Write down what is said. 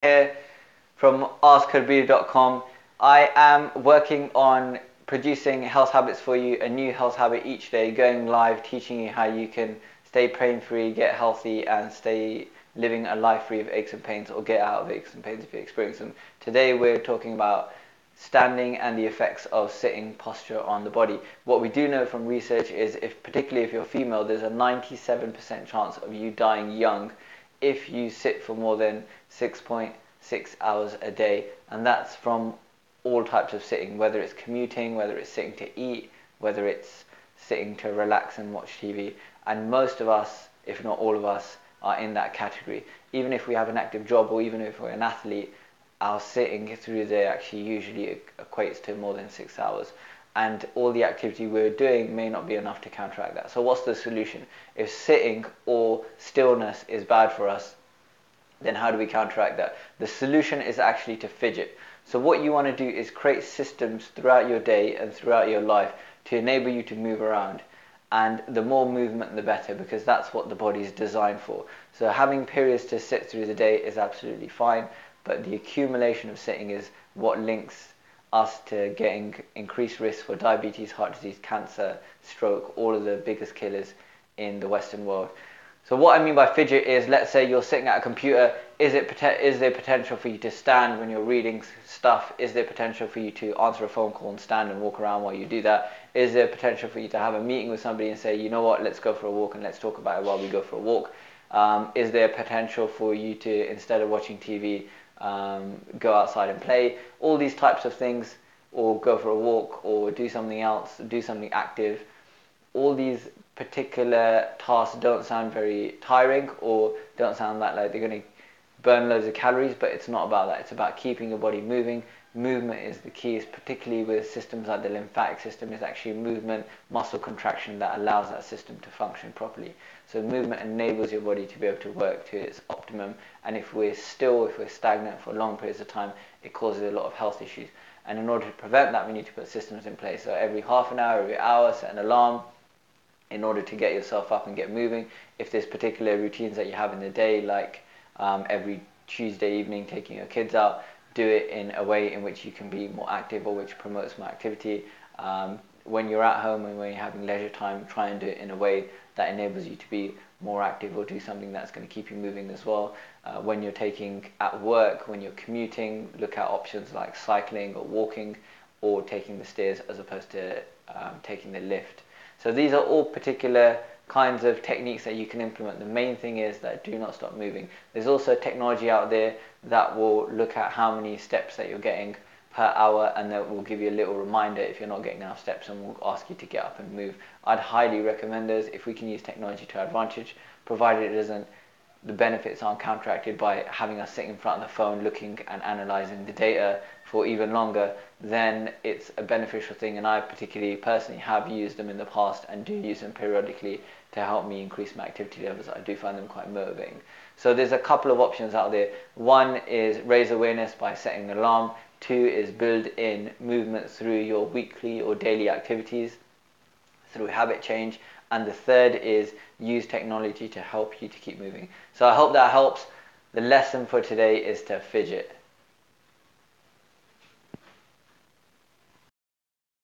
Here from askharbir.com. I am working on producing health habits for you, a new health habit each day, going live, teaching you how you can stay pain free, get healthy, and stay living a life free of aches and pains, or get out of aches and pains if you experience them. Today we're talking about standing and the effects of sitting posture on the body. What we do know from research is, particularly if you're female, there's a 97% chance of you dying young if you sit for more than 6.6 hours a day, and that's from all types of sitting, whether it's commuting, whether it's sitting to eat, whether it's sitting to relax and watch TV. And most of us, if not all of us, are in that category. Even if we have an active job, or even if we're an athlete, our sitting through the day actually usually equates to more than 6 hours. And all the activity we're doing may not be enough to counteract that. So what's the solution? If sitting or stillness is bad for us, then how do we counteract that? The solution is actually to fidget. So what you want to do is create systems throughout your day and throughout your life to enable you to move around. And the more movement, the better, because that's what the body is designed for. So having periods to sit through the day is absolutely fine, but the accumulation of sitting is what links us to getting increased risk for diabetes, heart disease, cancer, stroke, all of the biggest killers in the Western world. So what I mean by fidget is, let's say you're sitting at a computer, is there potential for you to stand when you're reading stuff? Is there potential for you to answer a phone call and stand and walk around while you do that? Is there potential for you to have a meeting with somebody and say, you know what, let's go for a walk and let's talk about it while we go for a walk? Is there potential for you to, instead of watching TV, go outside and play? All these types of things, or go for a walk, or do something else, do something active. All these particular tasks don't sound very tiring, or don't sound like they're going to burn loads of calories, but it's not about that. It's about keeping your body moving. Movement is the key, particularly with systems like the lymphatic system. Is actually movement, muscle contraction, that allows that system to function properly. So movement enables your body to be able to work to its optimum, and if we're stagnant for long periods of time, it causes a lot of health issues. And in order to prevent that, we need to put systems in place. So every half an hour, every hour, set an alarm in order to get yourself up and get moving. If there's particular routines that you have in the day, like every Tuesday evening taking your kids out, do it in a way in which you can be more active, or which promotes more activity. When you're at home and when you're having leisure time, try and do it in a way that enables you to be more active, or do something that's going to keep you moving as well. When you're at work, when you're commuting, look at options like cycling or walking, or taking the stairs as opposed to taking the lift. So these are all particular kinds of techniques that you can implement. The main thing is that do not stop moving. There's also technology out there that will look at how many steps that you're getting per hour, and that will give you a little reminder if you're not getting enough steps, and will ask you to get up and move. I'd highly recommend those if we can use technology to our advantage, provided the benefits aren't counteracted by having us sitting in front of the phone looking and analyzing the data for even longer. Then it's a beneficial thing, and I particularly personally have used them in the past and do use them periodically to help me increase my activity levels. I do find them quite motivating. So there's a couple of options out there. One is raise awareness by setting an alarm. Two is build in movement through your weekly or daily activities through habit change. And the third is use technology to help you to keep moving. So I hope that helps. The lesson for today is to fidget.